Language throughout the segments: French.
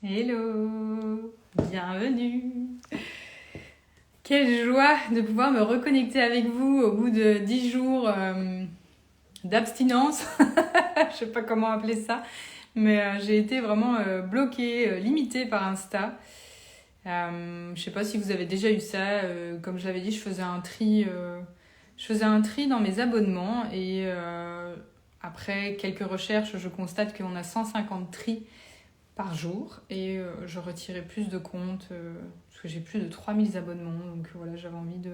Hello, bienvenue. Quelle joie de pouvoir me reconnecter avec vous au bout de 10 jours d'abstinence. Je sais pas comment appeler ça, mais j'ai été vraiment bloquée, limitée par Insta. Je sais pas si vous avez déjà eu ça. Comme je l'avais dit, je faisais un tri dans mes abonnements et après quelques recherches, je constate qu'on a 150 tris par jour et je retirais plus de comptes parce que j'ai plus de 3000 abonnements, donc voilà, j'avais envie de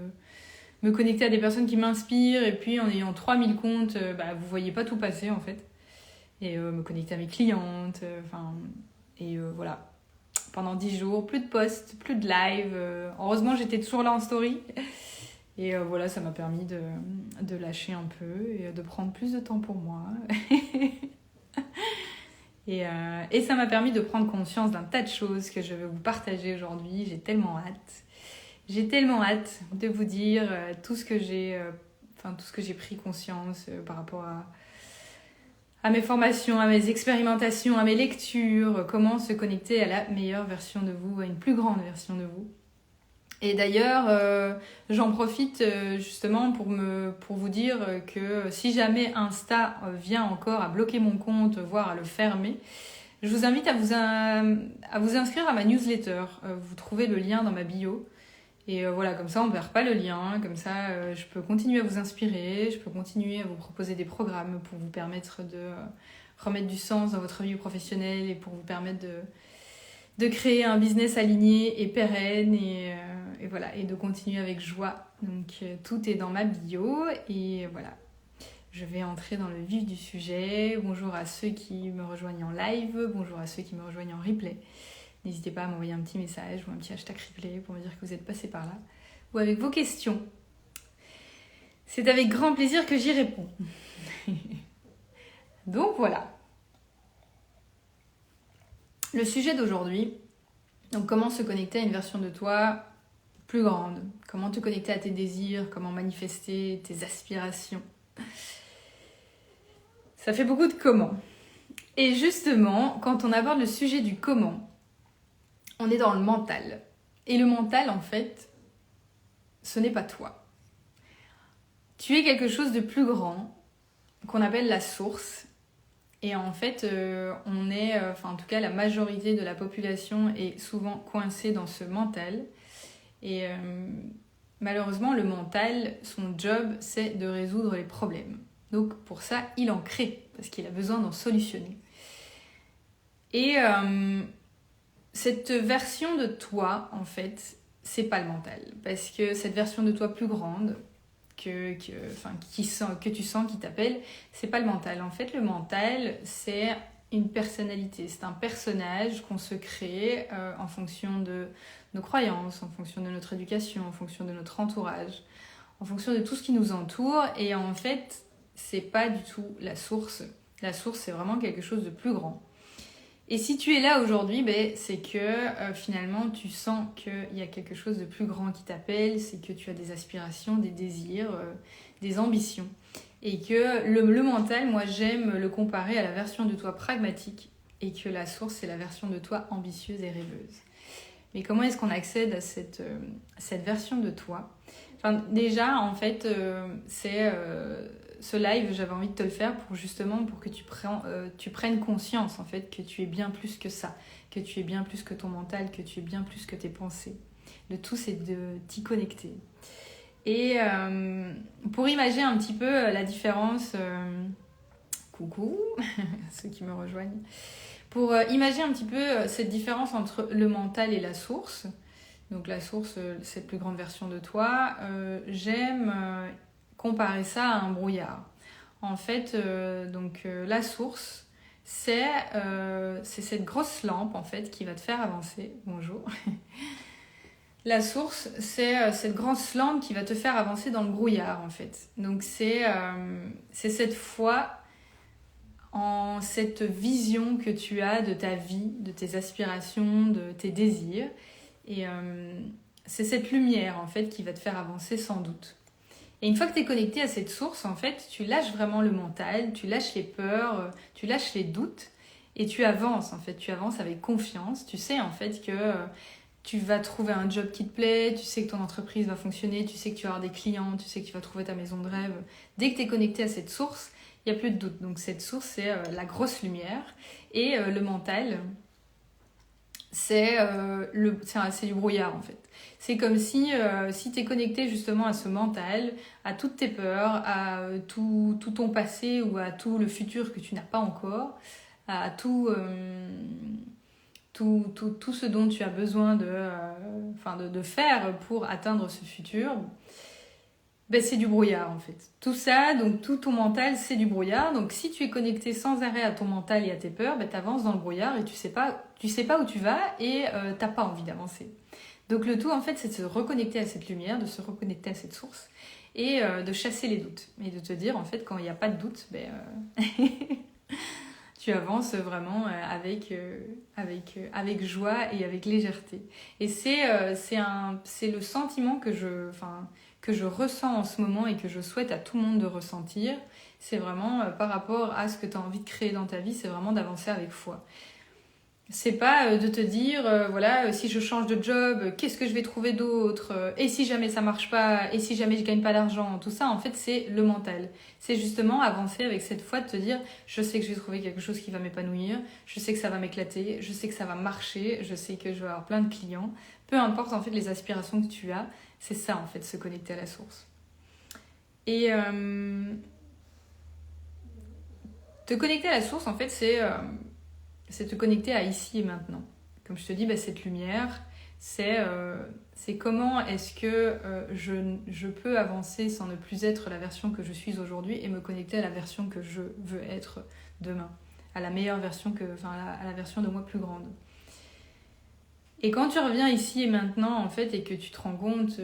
me connecter à des personnes qui m'inspirent et puis en ayant 3000 comptes, vous voyez pas tout passer en fait, et me connecter à mes clientes, voilà, pendant 10 jours, plus de posts, plus de live, heureusement j'étais toujours là en story et voilà, ça m'a permis de lâcher un peu et de prendre plus de temps pour moi. Et ça m'a permis de prendre conscience d'un tas de choses que je vais vous partager aujourd'hui. J'ai tellement hâte. J'ai tellement hâte de vous dire tout ce que j'ai pris conscience par rapport à mes formations, à mes expérimentations, à mes lectures, comment se connecter à la meilleure version de vous, à une plus grande version de vous. Et d'ailleurs, j'en profite justement pour vous dire que si jamais Insta vient encore à bloquer mon compte, voire à le fermer, je vous invite à vous inscrire à ma newsletter. Vous trouvez le lien dans ma bio. Et voilà, comme ça on ne perd pas le lien, comme ça je peux continuer à vous inspirer, je peux continuer à vous proposer des programmes pour vous permettre de remettre du sens dans votre vie professionnelle et pour vous permettre de créer un business aligné et pérenne et voilà, et de continuer avec joie. Donc tout est dans ma bio et voilà. Je vais entrer dans le vif du sujet. Bonjour à ceux qui me rejoignent en live, bonjour à ceux qui me rejoignent en replay. N'hésitez pas à m'envoyer un petit message ou un petit hashtag replay pour me dire que vous êtes passé par là ou avec vos questions. C'est avec grand plaisir que j'y réponds. Donc voilà. Le sujet d'aujourd'hui, donc comment se connecter à une version de toi plus grande, comment te connecter à tes désirs, comment manifester tes aspirations. Ça fait beaucoup de comment. Et justement, quand on aborde le sujet du comment, on est dans le mental. Et le mental, en fait, ce n'est pas toi. Tu es quelque chose de plus grand, qu'on appelle la source. Et en fait, en tout cas, la majorité de la population est souvent coincée dans ce mental. Et malheureusement, le mental, son job, c'est de résoudre les problèmes. Donc pour ça, il en crée, parce qu'il a besoin d'en solutionner. Et cette version de toi, en fait, c'est pas le mental. Parce que cette version de toi plus grande, que tu sens, qui t'appelle, c'est pas le mental. En fait, le mental, c'est une personnalité. C'est un personnage qu'on se crée en fonction de nos croyances, en fonction de notre éducation, en fonction de notre entourage, en fonction de tout ce qui nous entoure. Et en fait, c'est pas du tout la source. La source, c'est vraiment quelque chose de plus grand. Et si tu es là aujourd'hui, c'est que finalement tu sens qu'il y a quelque chose de plus grand qui t'appelle, c'est que tu as des aspirations, des désirs, des ambitions. Et que le mental, moi j'aime le comparer à la version de toi pragmatique et que la source c'est la version de toi ambitieuse et rêveuse. Mais comment est-ce qu'on accède à cette version de toi ? Déjà, en fait, ce live, j'avais envie de te le faire pour que tu prennes conscience en fait que tu es bien plus que ça, que tu es bien plus que ton mental, que tu es bien plus que tes pensées. Le tout, c'est de t'y connecter. Et pour imaginer un petit peu la différence, coucou, ceux qui me rejoignent, pour imaginer un petit peu cette différence entre le mental et la source. Donc la source, cette plus grande version de toi, j'aime comparer ça à un brouillard. En fait, la source, c'est cette grosse lampe en fait qui va te faire avancer. Bonjour. La source, c'est cette grosse lampe qui va te faire avancer dans le brouillard en fait. Donc c'est cette foi en cette vision que tu as de ta vie, de tes aspirations, de tes désirs. Et c'est cette lumière en fait qui va te faire avancer sans doute. Et une fois que tu es connecté à cette source, en fait, tu lâches vraiment le mental, tu lâches les peurs, tu lâches les doutes Et tu avances, en fait. Tu avances avec confiance. Tu sais, en fait, que tu vas trouver un job qui te plaît, tu sais que ton entreprise va fonctionner, tu sais que tu vas avoir des clients, tu sais que tu vas trouver ta maison de rêve. Dès que tu es connecté à cette source, il n'y a plus de doute. Donc cette source, c'est la grosse lumière. Et le mental, c'est du brouillard, en fait. C'est comme si tu es connecté justement à ce mental, à toutes tes peurs, à tout ton passé ou à tout le futur que tu n'as pas encore, à tout ce dont tu as besoin de faire pour atteindre ce futur, ben c'est du brouillard en fait. Tout ça, donc tout ton mental, c'est du brouillard. Donc si tu es connecté sans arrêt à ton mental et à tes peurs, ben tu avances dans le brouillard et tu sais pas où tu vas et t'as pas envie d'avancer. Donc le tout en fait, c'est de se reconnecter à cette lumière, de se reconnecter à cette source et de chasser les doutes. Et de te dire en fait, quand il n'y a pas de doute, tu avances vraiment avec joie et avec légèreté. Et c'est le sentiment que je ressens en ce moment et que je souhaite à tout le monde de ressentir. C'est vraiment par rapport à ce que tu as envie de créer dans ta vie, c'est vraiment d'avancer avec foi. C'est pas de te dire, si je change de job, qu'est-ce que je vais trouver d'autre? Et si jamais ça marche pas? Et si jamais je gagne pas d'argent? Tout ça, en fait, c'est le mental. C'est justement avancer avec cette foi de te dire, je sais que je vais trouver quelque chose qui va m'épanouir, je sais que ça va m'éclater, je sais que ça va marcher, je sais que je vais avoir plein de clients. Peu importe, en fait, les aspirations que tu as, c'est ça, en fait, se connecter à la source. Et te connecter à la source, en fait, c'est te connecter à ici et maintenant. Comme je te dis, cette lumière, c'est comment est-ce que je peux avancer sans ne plus être la version que je suis aujourd'hui et me connecter à la version que je veux être demain, à la meilleure version, à la version de moi plus grande. Et quand tu reviens ici et maintenant, en fait, et que tu te rends compte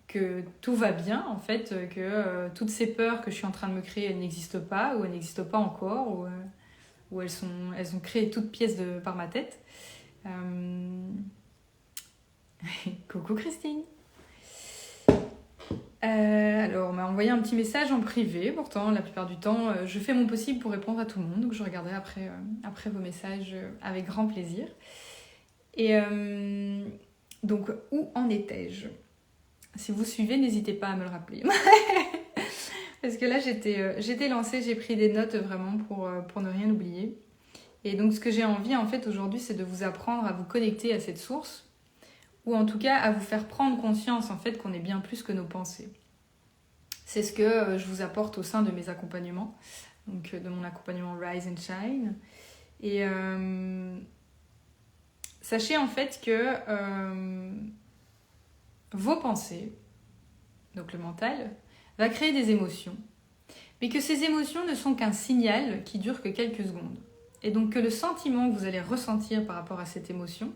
que tout va bien, en fait, que toutes ces peurs que je suis en train de me créer, elles n'existent pas, ou elles n'existent pas encore, ou elles ont créé toutes pièces par ma tête. Coucou Christine. Alors, on m'a envoyé un petit message en privé. Pourtant, la plupart du temps, je fais mon possible pour répondre à tout le monde. Donc, je regarderai après vos messages avec grand plaisir. Et donc, où en étais-je? Si vous suivez, n'hésitez pas à me le rappeler. Parce que là, j'étais lancée, j'ai pris des notes vraiment pour ne rien oublier. Et donc, ce que j'ai envie, en fait, aujourd'hui, c'est de vous apprendre à vous connecter à cette source, ou en tout cas, à vous faire prendre conscience, en fait, qu'on est bien plus que nos pensées. C'est ce que je vous apporte au sein de mes accompagnements, donc de mon accompagnement Rise and Shine. Et sachez, en fait, que vos pensées, donc le mental, va créer des émotions, mais que ces émotions ne sont qu'un signal qui dure que quelques secondes. Et donc que le sentiment que vous allez ressentir par rapport à cette émotion,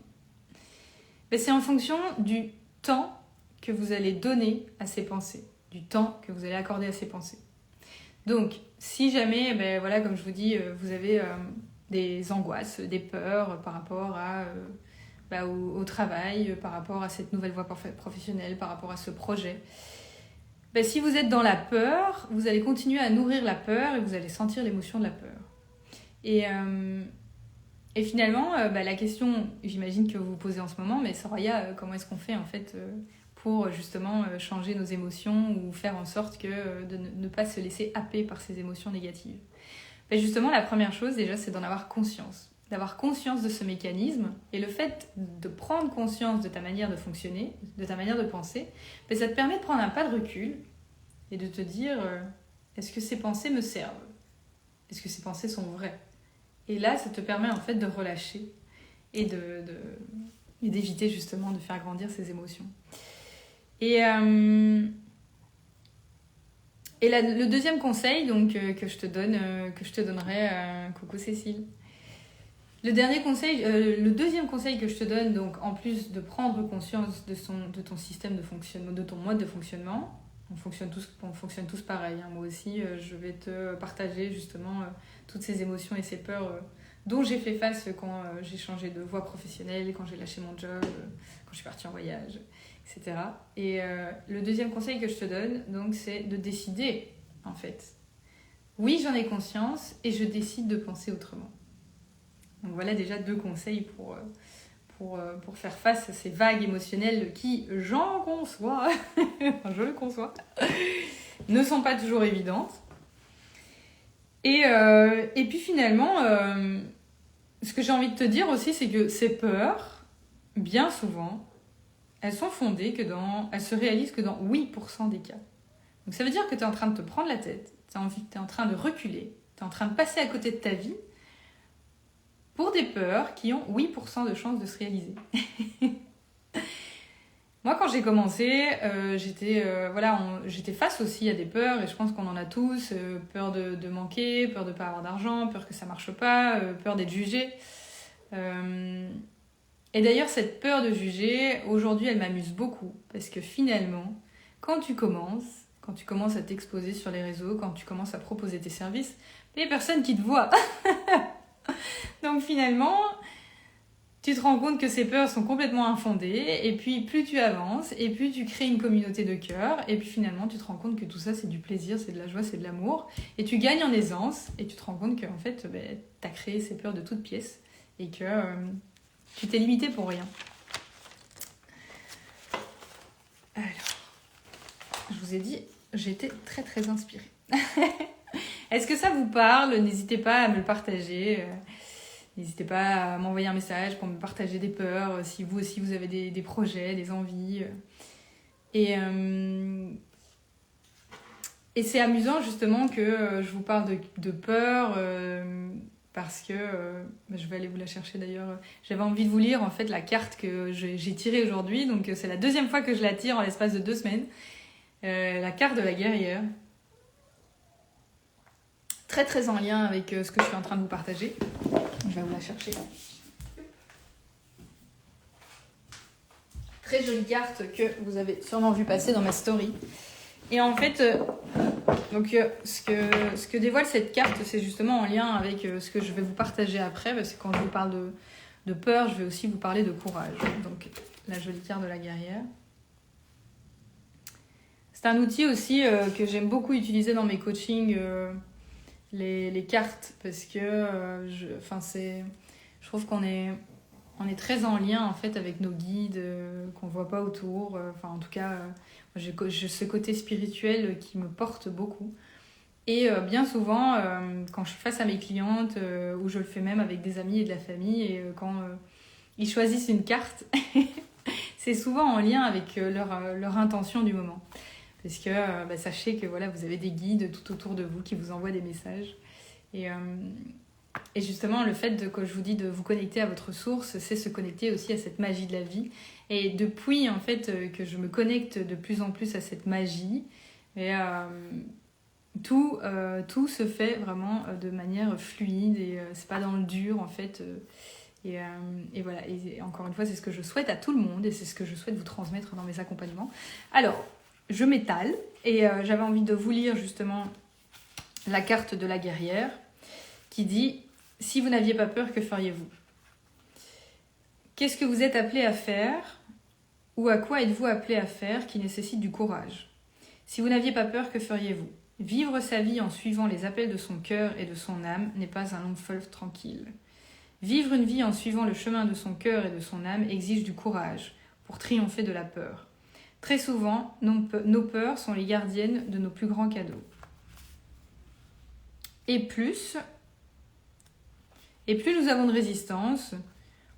c'est en fonction du temps que vous allez donner à ces pensées, du temps que vous allez accorder à ces pensées. Donc, si jamais, comme je vous dis, vous avez des angoisses, des peurs par rapport au travail, par rapport à cette nouvelle voie professionnelle, par rapport à ce projet, si vous êtes dans la peur, vous allez continuer à nourrir la peur et vous allez sentir l'émotion de la peur. Et finalement, la question, j'imagine que vous vous posez en ce moment, mais Soraya, comment est-ce qu'on fait en fait pour justement changer nos émotions ou faire en sorte de ne pas se laisser happer par ces émotions négatives? Justement, la première chose déjà, c'est d'en avoir conscience. D'avoir conscience de ce mécanisme, et le fait de prendre conscience de ta manière de fonctionner, de ta manière de penser, ça te permet de prendre un pas de recul et de te dire est-ce que ces pensées me servent? Est-ce que ces pensées sont vraies? Et là, ça te permet en fait de relâcher et d'éviter justement de faire grandir ces émotions. Et le deuxième conseil donc, que je te donnerai, coucou Cécile. Le deuxième conseil que je te donne, donc en plus de prendre conscience de ton système de fonctionnement, de ton mode de fonctionnement, on fonctionne tous pareil. Hein. Moi aussi, je vais te partager justement toutes ces émotions et ces peurs dont j'ai fait face quand j'ai changé de voie professionnelle, quand j'ai lâché mon job, quand je suis partie en voyage, etc. Et le deuxième conseil que je te donne, donc, c'est de décider, en fait, Oui, j'en ai conscience et je décide de penser autrement. Donc voilà déjà 2 conseils pour faire face à ces vagues émotionnelles qui, j'en conçois, enfin, je le conçois, ne sont pas toujours évidentes. Et puis finalement, ce que j'ai envie de te dire aussi, c'est que ces peurs, bien souvent, elles sont fondées elles se réalisent que dans 8% des cas. Donc ça veut dire que tu es en train de te prendre la tête, tu es en train de reculer, tu es en train de passer à côté de ta vie pour des peurs qui ont 8% de chances de se réaliser. Moi, quand j'ai commencé, j'étais face aussi à des peurs, et je pense qu'on en a tous, peur de manquer, peur de ne pas avoir d'argent, peur que ça ne marche pas, peur d'être jugé. Et d'ailleurs, cette peur de juger, aujourd'hui, elle m'amuse beaucoup, parce que finalement, quand tu commences à t'exposer sur les réseaux, quand tu commences à proposer tes services, il y a personne qui te voit. Donc finalement, tu te rends compte que ces peurs sont complètement infondées, et puis plus tu avances, et plus tu crées une communauté de cœur, et puis finalement tu te rends compte que tout ça c'est du plaisir, c'est de la joie, c'est de l'amour, et tu gagnes en aisance, et tu te rends compte qu'en fait tu as créé ces peurs de toutes pièces, et que tu t'es limité pour rien. Alors, je vous ai dit, j'étais très très inspirée. Est-ce que ça vous parle? N'hésitez pas à me le partager. N'hésitez pas à m'envoyer un message pour me partager des peurs, si vous aussi vous avez des projets, des envies. Et c'est amusant justement que je vous parle de peur, parce que, je vais aller vous la chercher d'ailleurs, j'avais envie de vous lire en fait la carte que j'ai tirée aujourd'hui, donc c'est la 2e fois que je la tire en l'espace de 2 semaines. La carte de la guerrière. Très très en lien avec ce que je suis en train de vous partager. Je vais vous la chercher. Très jolie carte que vous avez sûrement vu passer dans ma story. Et en fait, ce que dévoile cette carte, c'est justement en lien avec ce que je vais vous partager après, parce que quand je vous parle de peur, je vais aussi vous parler de courage. Donc, la jolie carte de la guerrière. C'est un outil aussi que j'aime beaucoup utiliser dans mes coachings, les cartes, parce que je trouve qu'on est très en lien en fait avec nos guides qu'on voit pas autour. En tout cas, j'ai ce côté spirituel qui me porte beaucoup. Et bien souvent, quand je suis face à mes clientes, ou je le fais même avec des amis et de la famille, et quand ils choisissent une carte, c'est souvent en lien avec leur intention du moment. Parce que sachez que voilà, vous avez des guides tout autour de vous qui vous envoient des messages. Et justement, le fait que je vous dis de vous connecter à votre source, c'est se connecter aussi à cette magie de la vie. Et depuis en fait que je me connecte de plus en plus à cette magie, et tout se fait vraiment de manière fluide, et c'est pas dans le dur en fait. Et voilà. Et encore une fois, c'est ce que je souhaite à tout le monde, et c'est ce que je souhaite vous transmettre dans mes accompagnements. Alors, je m'étale, et j'avais envie de vous lire justement la carte de la guerrière qui dit « Si vous n'aviez pas peur, que feriez-vous » Qu'est-ce que vous êtes appelé à faire, ou à quoi êtes-vous appelé à faire qui nécessite du courage? Si vous n'aviez pas peur, que feriez-vous? Vivre sa vie en suivant les appels de son cœur et de son âme n'est pas un long fleuve tranquille. Vivre une vie en suivant le chemin de son cœur et de son âme exige du courage pour triompher de la peur. Très souvent, nos peurs sont les gardiennes de nos plus grands cadeaux. Et plus nous avons de résistance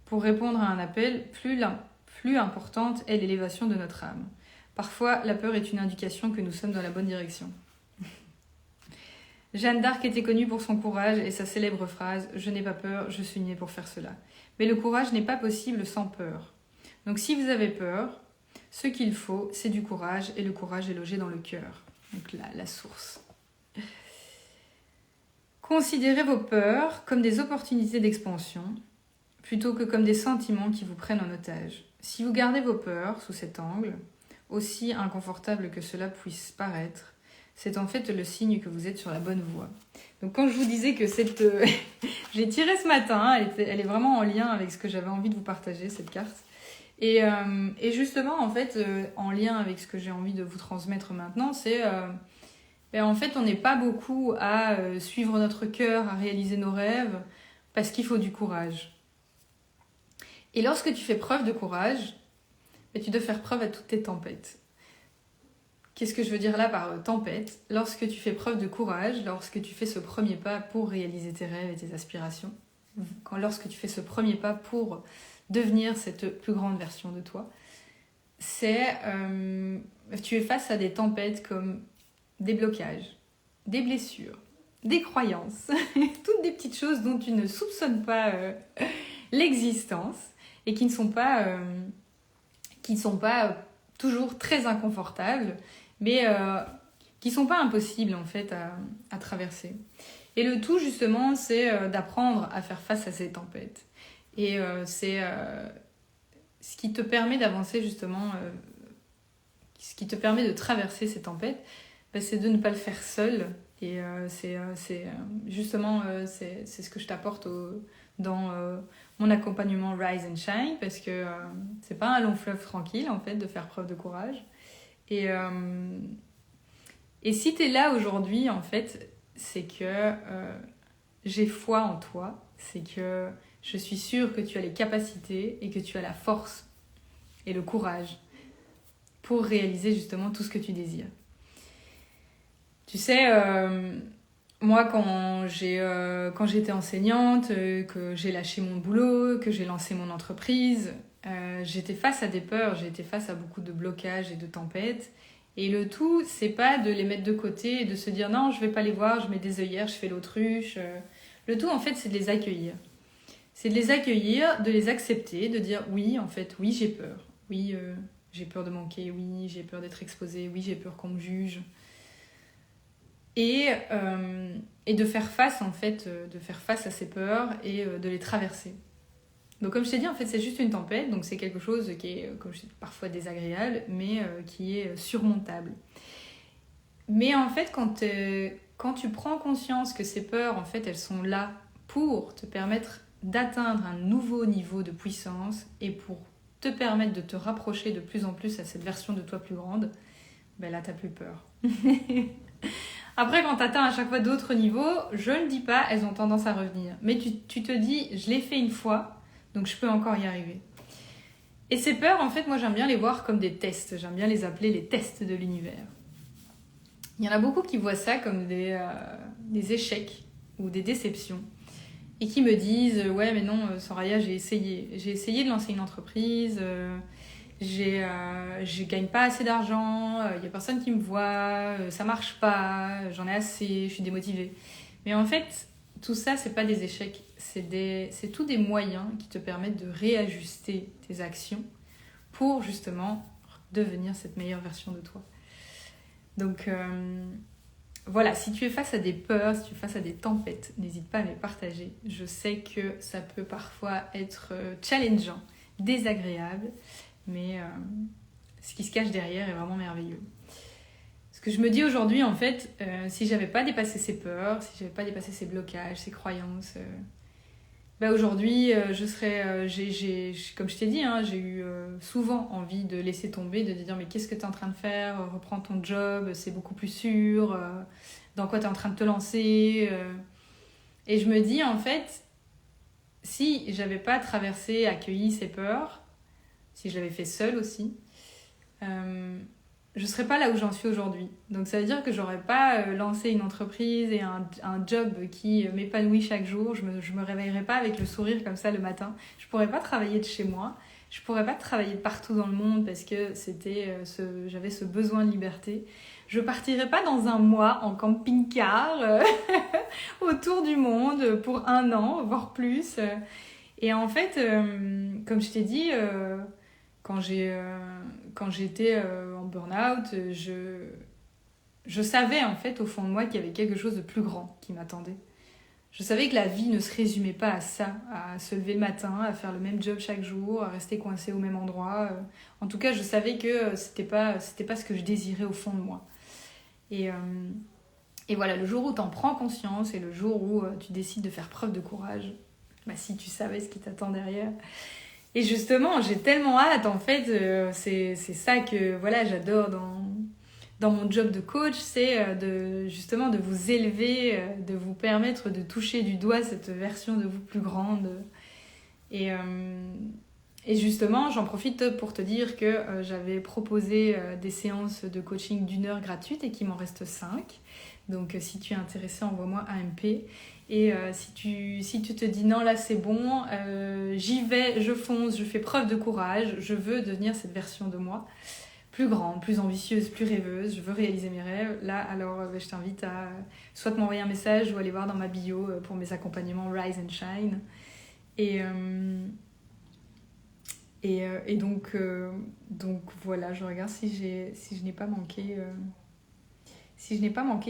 pour répondre à un appel, plus importante est l'élévation de notre âme. Parfois, la peur est une indication que nous sommes dans la bonne direction. Jeanne d'Arc était connue pour son courage et sa célèbre phrase « Je n'ai pas peur, je suis née pour faire cela ». Mais le courage n'est pas possible sans peur. Donc si vous avez peur, ce qu'il faut, c'est du courage, et le courage est logé dans le cœur. Donc la source. Considérez vos peurs comme des opportunités d'expansion, plutôt que comme des sentiments qui vous prennent en otage. Si vous gardez vos peurs sous cet angle, aussi inconfortable que cela puisse paraître, c'est en fait le signe que vous êtes sur la bonne voie. Donc quand je vous disais que cette... j'ai tiré ce matin, elle est vraiment en lien avec ce que j'avais envie de vous partager, cette carte. Et justement, en fait, en lien avec ce que j'ai envie de vous transmettre maintenant, c'est ben, en fait, on n'est pas beaucoup à suivre notre cœur, à réaliser nos rêves, parce qu'il faut du courage. Et lorsque tu fais preuve de courage, ben, tu dois faire preuve à toutes tes tempêtes. Qu'est-ce que je veux dire là par tempête? Lorsque tu fais preuve de courage, lorsque tu fais ce premier pas pour réaliser tes rêves et tes aspirations, lorsque tu fais ce premier pas pour devenir cette plus grande version de toi, tu es face à des tempêtes comme des blocages, des blessures, des croyances, toutes des petites choses dont tu ne soupçonnes pas l'existence et qui ne sont pas toujours très inconfortables, mais qui sont pas impossibles en fait à traverser. Et le tout justement, c'est d'apprendre à faire face à ces tempêtes. Et c'est ce qui te permet d'avancer justement, ce qui te permet de traverser ces tempêtes, ben, c'est de ne pas le faire seul. Et justement, c'est ce que je t'apporte dans mon accompagnement Rise and Shine, parce que c'est pas un long fleuve tranquille en fait de faire preuve de courage. Et si tu es là aujourd'hui, en fait, c'est que j'ai foi en toi, c'est que je suis sûre que tu as les capacités et que tu as la force et le courage pour réaliser justement tout ce que tu désires. Tu sais, moi quand j'étais enseignante, que j'ai lâché mon boulot, que j'ai lancé mon entreprise, j'étais face à des peurs, j'étais face à beaucoup de blocages et de tempêtes. Et le tout, c'est pas de les mettre de côté et de se dire non, je vais pas les voir, je mets des œillères, je fais l'autruche. Le tout, en fait, c'est de les accueillir. C'est de les accueillir, de les accepter, de dire oui, en fait, oui, j'ai peur. Oui, j'ai peur de manquer, oui, j'ai peur d'être exposée, oui, j'ai peur qu'on me juge. Et de faire face, en fait, de faire face à ces peurs et de les traverser. Donc comme je t'ai dit, en fait, c'est juste une tempête, donc c'est quelque chose qui est, comme je dis, parfois désagréable, mais qui est surmontable. Mais en fait, quand tu prends conscience que ces peurs, en fait, elles sont là pour te permettre d'atteindre un nouveau niveau de puissance et pour te permettre de te rapprocher de plus en plus à cette version de toi plus grande, ben là, t'as plus peur. Après, quand tu atteins à chaque fois d'autres niveaux, je ne dis pas, elles ont tendance à revenir. Mais tu te dis, je l'ai fait une fois, donc je peux encore y arriver. Et ces peurs, en fait, moi j'aime bien les voir comme des tests. J'aime bien les appeler les tests de l'univers. Il y en a beaucoup qui voient ça comme des échecs ou des déceptions. Et qui me disent, ouais mais non, Soraya, j'ai essayé de lancer une entreprise, je gagne pas assez d'argent, y a personne qui me voit, ça marche pas, j'en ai assez, je suis démotivée. Mais en fait, tout ça, c'est pas des échecs, c'est tous des moyens qui te permettent de réajuster tes actions pour justement devenir cette meilleure version de toi. Donc voilà, si tu es face à des peurs, si tu es face à des tempêtes, n'hésite pas à me les partager. Je sais que ça peut parfois être challengeant, désagréable, mais ce qui se cache derrière est vraiment merveilleux. Ce que je me dis aujourd'hui, en fait, si j'avais pas dépassé ces peurs, si j'avais pas dépassé ces blocages, ces croyances, bah aujourd'hui, je serais, comme je t'ai dit, hein, j'ai eu souvent envie de laisser tomber, de dire mais qu'est-ce que tu es en train de faire? Reprends ton job, c'est beaucoup plus sûr. Dans quoi tu es en train de te lancer? Et je me dis en fait, si j'avais pas traversé, accueilli ces peurs, si je l'avais fait seule aussi, je serais pas là où j'en suis aujourd'hui. Donc ça veut dire que j'aurais pas lancé une entreprise et un job qui m'épanouit chaque jour. Je me réveillerais pas avec le sourire comme ça le matin. Je pourrais pas travailler de chez moi. Je pourrais pas travailler de partout dans le monde parce que j'avais ce besoin de liberté. Je partirais pas dans un mois en camping-car autour du monde pour 1 an, voire plus. Et en fait, comme je t'ai dit, quand j'étais en burn-out, je savais en fait au fond de moi qu'il y avait quelque chose de plus grand qui m'attendait. Je savais que la vie ne se résumait pas à ça, à se lever le matin, à faire le même job chaque jour, à rester coincé au même endroit. En tout cas, je savais que c'était pas ce que je désirais au fond de moi. Et voilà, le jour où tu en prends conscience et le jour où tu décides de faire preuve de courage, bah, si tu savais ce qui t'attend derrière. Et justement, j'ai tellement hâte, en fait, c'est ça que voilà, j'adore dans mon job de coach, c'est justement de vous élever, de vous permettre de toucher du doigt cette version de vous plus grande. Et justement, j'en profite pour te dire que j'avais proposé des séances de coaching d'1 heure gratuites et qu'il m'en reste 5. Donc si tu es intéressé, envoie-moi un MP. Et si tu te dis non, là c'est bon, j'y vais, je fonce, je fais preuve de courage, je veux devenir cette version de moi plus grande, plus ambitieuse, plus rêveuse, je veux réaliser mes rêves, là alors je t'invite à soit m'envoyer un message ou aller voir dans ma bio pour mes accompagnements Rise and Shine. Et donc voilà, je regarde si je n'ai pas manqué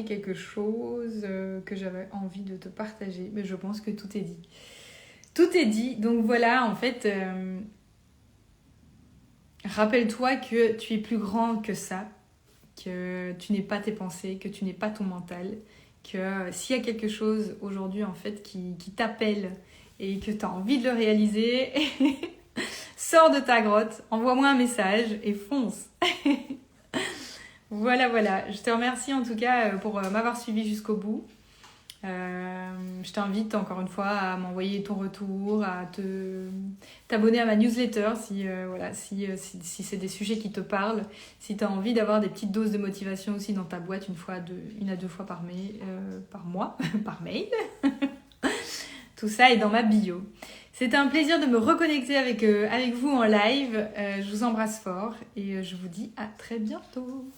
quelque chose que j'avais envie de te partager. Mais je pense que tout est dit. Tout est dit. Donc voilà, en fait, rappelle-toi que tu es plus grand que ça, que tu n'es pas tes pensées, que tu n'es pas ton mental, que s'il y a quelque chose aujourd'hui en fait qui t'appelle et que tu as envie de le réaliser, sors de ta grotte, envoie-moi un message et fonce. Voilà. Je te remercie en tout cas pour m'avoir suivi jusqu'au bout. Je t'invite encore une fois à m'envoyer ton retour, à t'abonner à ma newsletter si c'est des sujets qui te parlent, si tu as envie d'avoir des petites doses de motivation aussi dans ta boîte une à deux fois par mois, par mail. Tout ça est dans ma bio. C'était un plaisir de me reconnecter avec vous en live. Je vous embrasse fort et je vous dis à très bientôt.